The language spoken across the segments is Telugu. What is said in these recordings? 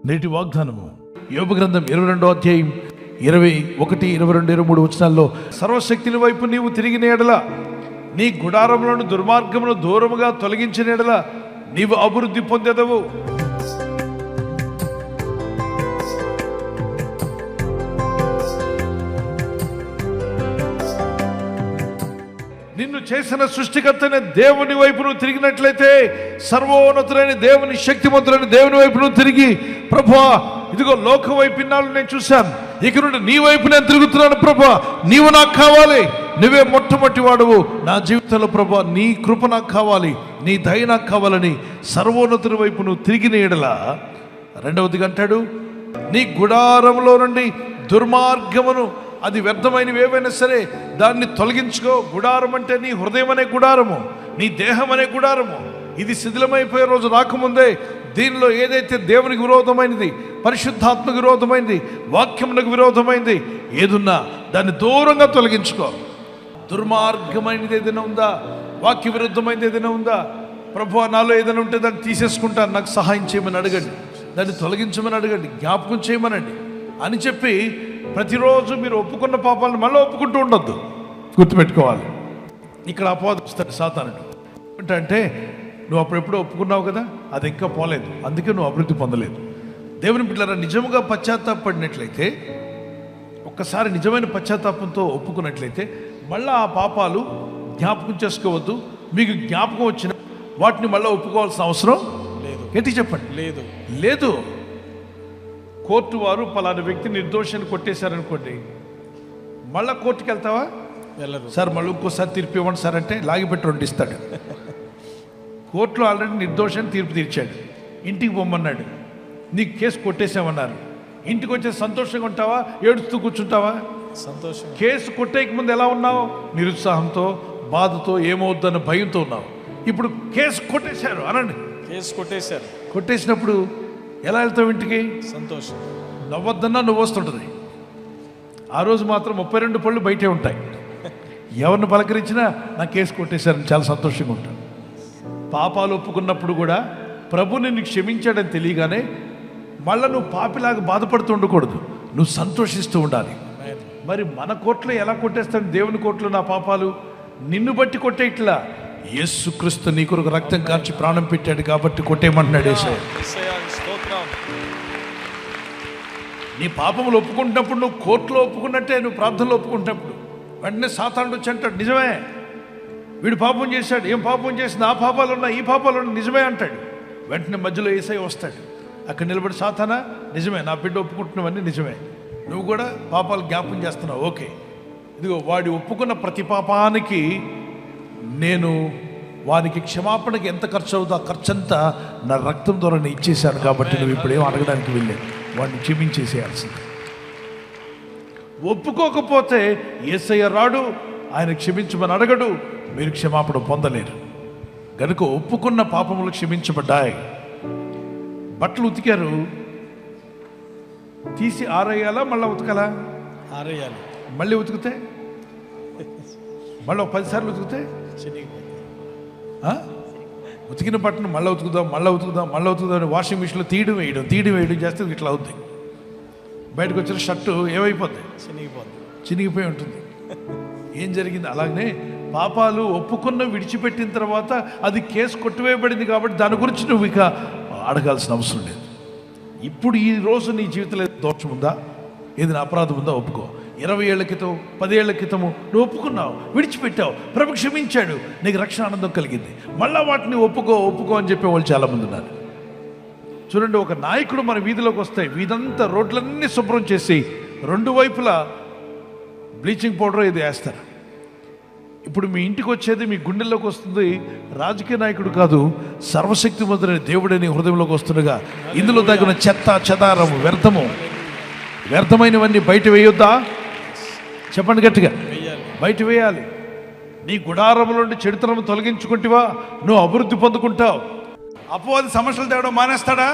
నేటి వాగ్దానము యోబు గ్రంథం 22వ అధ్యాయం 21, 22, 23 వచనాల్లో, సర్వశక్తుని వైపు నీవు తిరిగిన ఎడల, నీ గుడారములను దుర్మార్గమును దూరముగా తొలగించిన ఎడల నీవు అభివృద్ధి పొందెదవు. నిన్ను చేసిన సృష్టికర్తనే దేవుని వైపు నువ్వు తిరిగినట్లయితే, సర్వోన్నతులైన దేవుని, శక్తిమంతులైన దేవుని వైపు నువ్వు తిరిగి, ప్రభువా ఇదిగో లోకం వైపు ఇన్నాళ్ళు నేను చూశాను, ఇక నుండి నీ వైపు నేను తిరుగుతున్నాను ప్రభువా, నీవు నాకు కావాలి, నువ్వే మొట్టమొదటి వాడువు నా జీవితంలో ప్రభువా, నీ కృప నాకు కావాలి, నీ దయ నాకు కావాలని సర్వోన్నతుని వైపు నువ్వు తిరిగిన ఎడల, రెండవదిగా అంటాడు, నీ గుడారంలో నుండి దుర్మార్గమును, అది వ్యర్థమైనవి ఏవైనా సరే దాన్ని తొలగించుకో. గుడారం అంటే నీ హృదయం అనే గుడారము, నీ దేహం అనే గుడారము. ఇది శిథిలమైపోయే రోజు రాకముందే దీనిలో ఏదైతే దేవునికి విరోధమైనది, పరిశుద్ధాత్మకు విరోధమైనది, వాక్యమునకు విరోధమైనది ఏదున్నా దాన్ని దూరంగా తొలగించుకో. దుర్మార్గమైనది ఏదైనా ఉందా, వాక్య విరుద్ధమైనది ఏదైనా ఉందా, ప్రభువా నాలో ఏదైనా ఉంటే దాన్ని తీసేసుకుంటాను, నాకు సహాయం చేయమని అడగండి, దాన్ని తొలగించమని అడగండి, జ్ఞాపకం చేయమనండి అని చెప్పి ప్రతిరోజు మీరు ఒప్పుకున్న పాపాలను మళ్ళీ ఒప్పుకుంటూ ఉండొద్దు. గుర్తుపెట్టుకోవాలి. ఇక్కడ అపవాదం వస్తాడు సాతానుడు. అంటే నువ్వు అప్పుడెప్పుడో ఒప్పుకున్నావు కదా, అది ఇంకా పోలేదు, అందుకే నువ్వు అభివృద్ధి పొందలేదు. దేవుని బిడ్డలారా, నిజముగా పశ్చాత్తాపడినట్లయితే, ఒక్కసారి నిజమైన పశ్చాత్తాపంతో ఒప్పుకున్నట్లయితే మళ్ళీ ఆ పాపాలు జ్ఞాపకం చేసుకోవద్దు. మీకు జ్ఞాపకం వచ్చిన వాటిని మళ్ళీ ఒప్పుకోవాల్సిన అవసరం లేదు. ఏంటి చెప్పండి? లేదు లేదు. కోర్టు వారు పలానా వ్యక్తి నిర్దోషాన్ని కొట్టేశారనుకోండి, మళ్ళీ కోర్టుకి వెళ్తావా? వెళ్ళరు. సార్ మళ్ళీ ఇంకోసారి తీర్పు ఇవ్వండి సార్ అంటే లాగిపెట్టి వండిస్తాడు. కోర్టులో ఆల్రెడీ నిర్దోషాన్ని తీర్పు తీర్చాడు, ఇంటికి పొమ్మన్నాడు, నీకు కేసు కొట్టేసామన్నారు, ఇంటికి వచ్చే సంతోషంగా ఉంటావా, ఏడుస్తూ కూర్చుంటావా? సంతోషం. కేసు కొట్టేక ముందు ఎలా ఉన్నావు? నిరుత్సాహంతో, బాధతో, ఏమవుద్దన్న భయంతో ఉన్నావు. ఇప్పుడు కేసు కొట్టేశారు అనండి, కేసు కొట్టేశారు. కొట్టేసినప్పుడు ఎలా వెళ్తావు ఇంటికి? సంతోషం. నవ్వొద్దన్నా నువ్వు వస్తుంటుంది. ఆ రోజు మాత్రం 32 పళ్ళు బయటే ఉంటాయి. ఎవరిని పలకరించినా నా కేసు కొట్టేశారని చాలా సంతోషంగా ఉంటాను. పాపాలు ఒప్పుకున్నప్పుడు కూడా ప్రభు నిన్ను క్షమించాడని తెలియగానే మళ్ళీ నువ్వు పాపిలాగా బాధపడుతూ ఉండకూడదు, నువ్వు సంతోషిస్తూ ఉండాలి. మరి మన కోర్టులో ఎలా కొట్టేస్తాడు దేవుని కోర్టులో నా పాపాలు? నిన్ను బట్టి కొట్టేట్లా, యేసుక్రీస్తు నీ కొరకు రక్తం కార్చి ప్రాణం పెట్టాడు కాబట్టి కొట్టేయమంటున్నాడు యేసయ్య. నీ పాపములు ఒప్పుకుంటున్నప్పుడు నువ్వు కోర్టులో ఒప్పుకున్నట్టే, నువ్వు ప్రార్థనలో ఒప్పుకుంటున్నప్పుడు వెంటనే సాతానుడు వచ్చి అంటాడు, నిజమే వీడు పాపం చేశాడు, ఏం పాపం చేసింది, ఆ పాపాలు ఉన్నాయి, ఈ పాపాలు ఉన్నాయి, నిజమే అంటాడు. వెంటనే మధ్యలో యేసయ్య వస్తాడు, అక్కడ నిలబడి, సాతానా నిజమే, నా బిడ్డ ఒప్పుకుంటున్నవన్నీ నిజమే, నువ్వు కూడా పాపాలు జ్ఞాపకం చేస్తున్నావు, ఓకే, ఇదిగో వాడి ఒప్పుకున్న ప్రతి పాపానికి నేను వానికి క్షమాపణకి ఎంత ఖర్చు అవుతుందో ఆ ఖర్చంతా నా రక్తం ద్వారా నేను ఇచ్చేశాను కాబట్టి నువ్వు ఇప్పుడు ఏం అడగడానికి వెళ్ళలేదు, వాడిని క్షమించేసేయాల్సింది. ఒప్పుకోకపోతే యేసయ్య రాడు, ఆయన క్షమించమని అడగడు, మీరు క్షమాపణ పొందలేరు. కనుక ఒప్పుకున్న పాపములు క్షమించబడ్డాయి. బట్టలు ఉతికారు, తీసి ఆరేయాలా మళ్ళీ ఉతకాలా? ఆరేయాలి. మళ్ళీ ఉతికితే మళ్ళీ 10 సార్లు ఉతికితే ఉతికిన బట్టను మళ్ళీ ఉతుకుదాం వాషింగ్ మిషన్లో తీయడం వేయడం చేస్తే ఇట్లా అవుద్ది. బయటకు వచ్చిన షర్టు ఏమైపోద్ది? చినిగిపోయి ఉంటుంది. ఏం జరిగింది? అలాగనే పాపాలు ఒప్పుకున్న విడిచిపెట్టిన తర్వాత అది కేసు కొట్టివేయబడింది కాబట్టి దాని గురించి నువ్వు ఇక అడగాల్సిన అవసరం లేదు. ఇప్పుడు ఈ రోజు నీ జీవితంలో దోషం ఉందా, ఏదైనా అపరాధం ఉందా, ఒప్పుకో. 20 ఏళ్ల క్రితం, 10 ఏళ్ల క్రితము నువ్వు ఒప్పుకున్నావు, విడిచిపెట్టావు, ప్రభు క్షమించాడు, నీకు రక్షణ ఆనందం కలిగింది. మళ్ళా వాటిని ఒప్పుకో అని చెప్పే వాళ్ళు చాలామంది ఉన్నారు. చూడండి, ఒక నాయకుడు మన వీధిలోకి వస్తే వీధంతా రోడ్లన్నీ శుభ్రం చేసి 2 వైపులా బ్లీచింగ్ పౌడర్ ఇది వేస్తారు. ఇప్పుడు మీ ఇంటికి వచ్చేది, మీ గుండెల్లోకి వస్తుంది రాజకీయ నాయకుడు కాదు, సర్వశక్తిమంతుడైన దేవుడని హృదయంలోకి వస్తుండగా ఇందులో తగిన చెత్త చెదారము వ్యర్థమైనవన్నీ బయట వేయొద్దా? చెప్పండి గట్టిగా, బయట వేయాలి. నీ గుడారముల నుండి చెడుతనం తొలగించుకుంటేవా నువ్వు అభివృద్ధి పొందుకుంటావు. అపవాది సమస్యలు తేవడం మానేస్తాడా?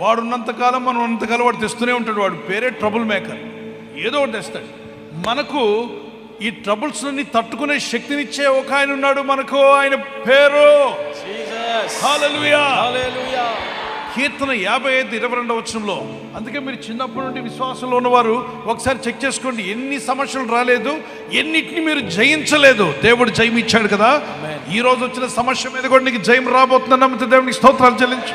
వాడు ఉన్నంతకాలం మనం ఉన్నంతకాలం వాడు తెస్తూనే ఉంటాడు. వాడు పేరే ట్రబుల్ మేకర్, ఏదో ఒకటి తెస్తాడు. మనకు ఈ ట్రబుల్స్ ని తట్టుకునే శక్తినిచ్చే ఒక ఆయన ఉన్నాడు మనకు, ఆయన పేరు జీసస్. హల్లెలూయా, హల్లెలూయా. కీర్తన 55:22 అందుకే మీరు చిన్నప్పటి నుండి విశ్వాసంలో ఉన్నవారు ఒకసారి చెక్ చేసుకోండి. ఎన్ని సమస్యలు రాలేదు, ఎన్నిటిని మీరు జయించలేదు, దేవుడు జయం ఇచ్చాడు కదా. ఈ రోజు వచ్చిన సమస్య మీద కూడా నీకు జయం రాబోతుందని నమ్మితే దేవునికి స్తోత్రాలు చెల్లించు.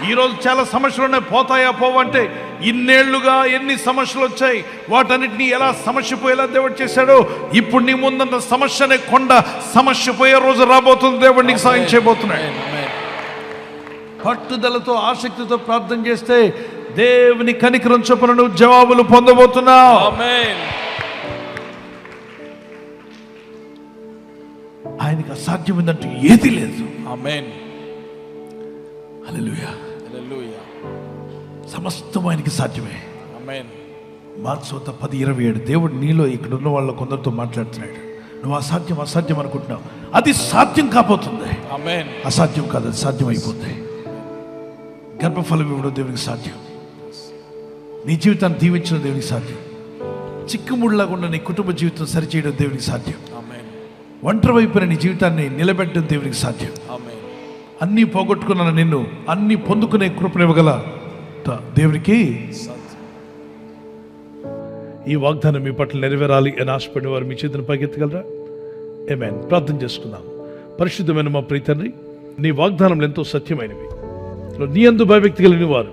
ఈ రోజు చాలా సమస్యలు ఉన్నాయి, పోతాయా పోవంటే ఇన్నేళ్లుగా ఎన్ని సమస్యలు వచ్చాయి, వాటన్నిటిని ఎలా సమస్య పోయేలా దేవుడు చేశాడో, ఇప్పుడు నీ ముందున్న సమస్య అనే కొండ సమస్య పోయే రోజు రాబోతుంది. దేవుడు నీకు సాయం చేయబోతున్నాడు. పట్టుదలతో ఆసక్తితో ప్రార్థన చేస్తే దేవుని కనికరం చొప్పున నువ్వు జవాబులు పొందబోతున్నావు. ఆయనకి అసాధ్యమైందంటూ ఏది లేదు. ఆమేన్. హల్లెలూయా. హల్లెలూయా. సమస్తం ఆయనకి సాధ్యమే. ఆమేన్. మార్క్స్ 10:27 దేవుడు నీలో ఇక్కడ ఉన్న వాళ్ళ కొందరితో మాట్లాడుతున్నాడు. నువ్వు అసాధ్యం అనుకుంటున్నావు, అది సాధ్యం కాబోతుంది. ఆమేన్. అసాధ్యం కాదు, అది సాధ్యం అయిపోతుంది. గర్భఫలం ఇవ్వడం దేవునికి సాధ్యం, నీ జీవితాన్ని దీవించడం దేవునికి సాధ్యం, చిక్కుముడిలాగా ఉన్న నీ కుటుంబ జీవితం సరిచేయడం దేవునికి సాధ్యం, ఒంటరి వైపున నీ జీవితాన్ని నిలబెట్టడం దేవునికి సాధ్యం. అన్నీ పోగొట్టుకున్న నిన్ను అన్నీ పొందుకునే కృపనివ్వగల దేవునికి ఈ వాగ్దానం మీ పట్ల నెరవేరాలి అని ఆశపడిన వారు మీ చేతిని పైకెత్తగలరా? ఆమేన్. ప్రార్థన చేసుకుందాం. పరిశుద్ధమైన మా ప్రియ తండ్రి, నీ వాగ్దానంలో ఎంతో సత్యమైనవి. నీ యందు భయభక్తి కలిగిన వారు,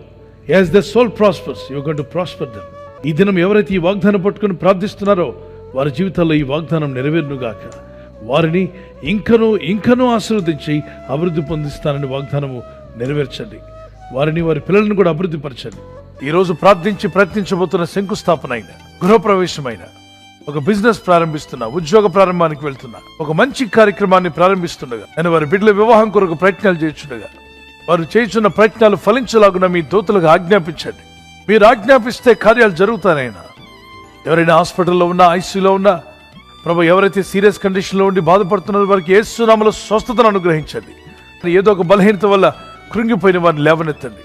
as the soul prospers you are going to prosper them. ఈ దినం ఎవరైతే ఈ వాగ్దానం పట్టుకుని ప్రార్థిస్తున్నారో వారి జీవితాల్లో ఈ వాగ్దానం నెరవేరునుగాక. వారిని ఇంకనూ ఆశీర్వదించి అభివృద్ధి పొందిస్తానని వాగ్దానము నెరవేర్చండి. వారిని, వారి పిల్లలను కూడా అభివృద్ధి పరచండి. ఈరోజు ప్రార్థించి ప్రయత్నించబోతున్న శంకుస్థాపన అయిన, గృహప్రవేశమైన, ఒక బిజినెస్ ప్రారంభిస్తున్నా, ఉద్యోగ ప్రారంభానికి వెళ్తున్నా, ఒక మంచి కార్యక్రమాన్ని ప్రారంభిస్తుండగా, నేను వారి బిడ్డల వివాహం కొరకు ప్రయత్నాలు చేస్తుండగా, వారు చేస్తున్న ప్రయత్నాలు ఫలించలాగున మీ దూతలకు ఆజ్ఞాపించండి. మీరు ఆజ్ఞాపిస్తే కార్యాలు జరుగుతానైనా. ఎవరైనా హాస్పిటల్లో ఉన్నా, ఐసీయూలో ఉన్నా, ప్రభు ఎవరైతే సీరియస్ కండిషన్లో ఉండి బాధపడుతున్నారో వారికి యేసు నామములో స్వస్థతను అనుగ్రహించండి. ఏదో ఒక బలహీనత వల్ల కృంగిపోయిన వారిని లేవనెత్తండి.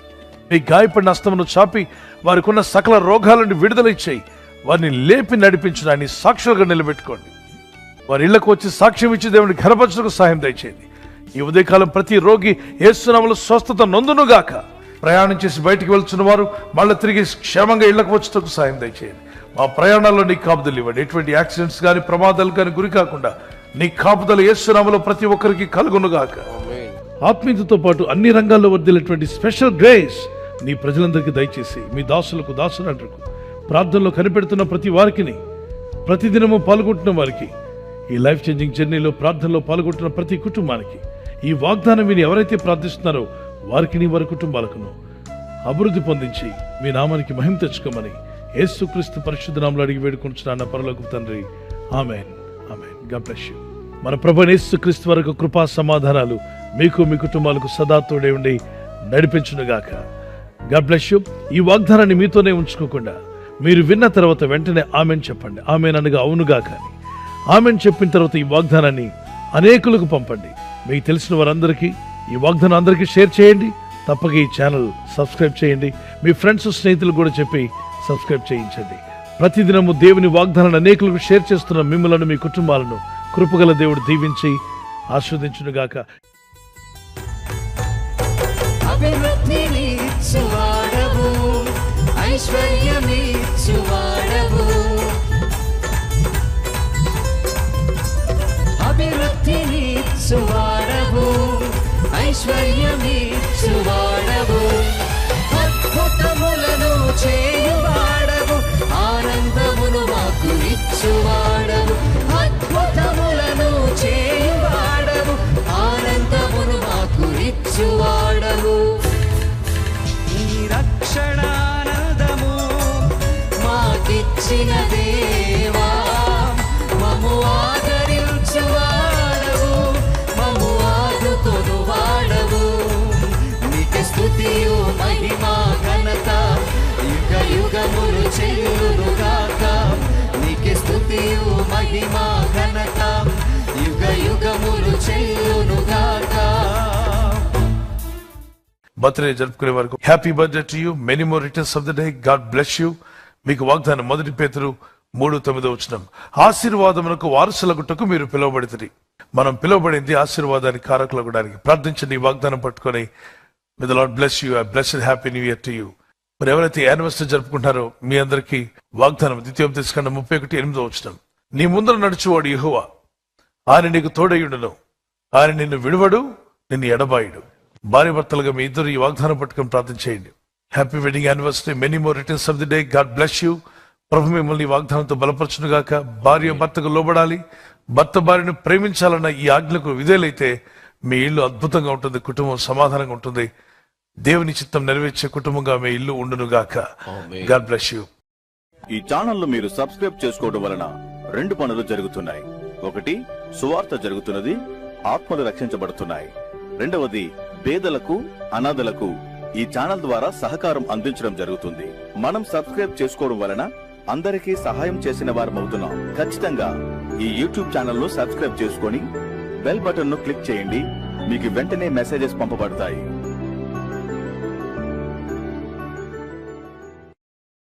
మీ గాయపడిన హస్తమును చాపి వారికి ఉన్న సకల రోగాల నుండి విడుదల ఇచ్చేయి. వారిని లేపి నడిపించడాన్ని సాక్షులుగా నిలబెట్టుకోండి. వారి ఇళ్లకు వచ్చి సాక్ష్యం ఇచ్చి దేవుని ఘనపరచుటకు సహాయం దయచేయండి. ఈ ఉదయకాలం ప్రతి రోగి యేసు నామములో స్వస్థత నొందునుగాక. ప్రయాణం చేసి బయటికి వెళ్తున్న వారు మళ్ళీ తిరిగి క్షేమంగా ఇళ్లకు వచ్చుటకు సహాయం దయచేయండి. మా ప్రయాణాల్లో నీ కాపుదలు ఇవ్వండి. ఎటువంటి యాక్సిడెంట్స్ కానీ ప్రమాదాలు కానీ గురి కాకుండా నీ కాపుదలు యేసు నామములో ప్రతి ఒక్కరికి కలుగునుగాక. ఆత్మీయతతో పాటు అన్ని రంగాల్లో వర్ధిల్లేటువంటి స్పెషల్ గ్రేస్ నీ ప్రజలందరికీ దయచేసి మీ దాసులకు, దాసులంటకు, ప్రార్థనలో కనిపెడుతున్న ప్రతి వారికి, ప్రతిదినము పాల్గొంటున్న వారికి, ఈ లైఫ్ చేంజింగ్ జర్నీలో ప్రార్థనలో పాల్గొంటున్న ప్రతి కుటుంబానికి, ఈ వాగ్దానం విని ఎవరైతే ప్రార్థిస్తున్నారో వారికి, వారి కుటుంబాలకును అభివృద్ధి పొందించి మీ నామానికి మహిమ తెచ్చుకోమని యేసుక్రీస్తు పరిశుద్ధ నామములో అడిగి వేడుకొంచున్నాను పరలోకపు తండ్రి. Amen. Amen. God bless you. మన ప్రభువైన యేసుక్రీస్తు వరకు కృపా సమాధానాలు మీకు, మీ కుటుంబాలకు సదా తోడే ఉండి నడిపించునుగాక. God bless you. ఈ వాగ్దానాన్ని మీతోనే ఉంచుకోకుండా మీరు విన్న తర్వాత వెంటనే ఆమెన్ చెప్పండి. ఆమెన్ అనగా అవునుగా. కానీ ఆమెన్ చెప్పిన తర్వాత ఈ వాగ్దానాన్ని అనేకులకు పంపండి. మీకు తెలిసిన వారందరికీ ఈ వాగ్దానం అందరికీ షేర్ చేయండి. తప్పక ఈ ఛానల్ సబ్స్క్రైబ్ చేయండి. మీ ఫ్రెండ్స్, స్నేహితులు కూడా చెప్పి సబ్స్క్రైబ్ చేయించండి. ప్రతిదినము దేవుని వాగ్దానాన్ని అనేకులకు షేర్ చేస్తున్న మిమ్మలను, మీ కుటుంబాలను కృపగల దేవుడు దీవించి ఆశీర్వదించునుగాక. అభివృద్ధినిచ్చువాడవు, ఐశ్వర్యమిచ్చువాడవు, అభివృద్ధినిచ్చువాడవు, ఐశ్వర్యమిచ్చువాడవు, అద్భుతములను చేయువాడవు, ఆనందమును మాకు ఇచ్చువాడవు, అద్భుతములను చేయువాడవు, ఆనందమును మాకు ఇచ్చువాడవు. ఈ రక్షణానందము మాకిచ్చిన దేవా, మము ఆదరించువాడవు, మము ఆదుకొనువాడవు. నీకే స్తుతియు మహిమా ఘనత యుగ యుగములు చెల్లునుగాక. నీకే స్తుతియు మహిమా ఘనత యుగ యుగములు చెల్లునుగాక. బర్త్డే జరుపుకునే వరకు happy birthday to you, many more returns of the day. God bless you. మీకు వాగ్దానం 1 పేతురు 3:9 ఆశీర్వాదమునకు వారసులగుటకు మీరు పిలువబడితిరి. మనం పిలువబడింది ఆశీర్వాదానికి కారకులగడానికి. ప్రార్థించండి. ఈ వాగ్దానం పట్టుకొని May the Lord bless you. A blessed happy new year to you. మరి ఎవరైతే యానివర్సరీ జరుపుకుంటారో మీ అందరికీ వాగ్దానం ద్వితీయోపదేశకాండం 31:8 నీ ముందర నడుచువాడు యెహోవా, ఆయన నీకు తోడయ్యుండును, ఆయన నిన్ను విడువడు, నిన్ను ఎడబాయుడు. భార్య భర్తలుగా మీ ఇద్దరు ఈ వాగ్దానం పట్టుకొని ప్రార్థన చేయండి. Happy wedding anniversary, many more returns of the day. God bless you. ప్రభు మిమ్మల్ని వాగ్దానంతో బలపరచును గాక. భార్య భర్తకు లోబడాలి, భర్త భార్యను ప్రేమించాలన్న ఈ ఆజ్ఞలకు విధేయులైతే మీ ఇల్లు అద్భుతంగా ఉంటుంది, కుటుంబం సమాధానంగా ఉంటుంది, దేవుని చిత్తం నెరవేర్చే కుటుంబంగా మీ ఇల్లు ఉండును గాక. God bless you. ఈ ఛానల్ మీరు సబ్స్క్రైబ్ చేసుకోవడం వలన 2 పనులు జరుగుతున్నాయి. ఒకటి, సువార్త జరుగుతున్నది, ఆత్మలు రక్షించబడుతున్నాయి. రెండవది, పేదలకు అనాథలకు ఈ ఛానల్ ద్వారా సహకారం అందించడం జరుగుతుంది. మనం సబ్స్క్రైబ్ చేసుకోవడం వలన అందరికీ సహాయం చేసిన వారమవుతున్నాం. ఖచ్చితంగా ఈ యూట్యూబ్ ఛానల్ ను సబ్స్క్రైబ్ చేసుకొని బెల్ బటన్ ను క్లిక్ చేయండి. మీకు వెంటనే మెసేజెస్ పంపబడతాయి.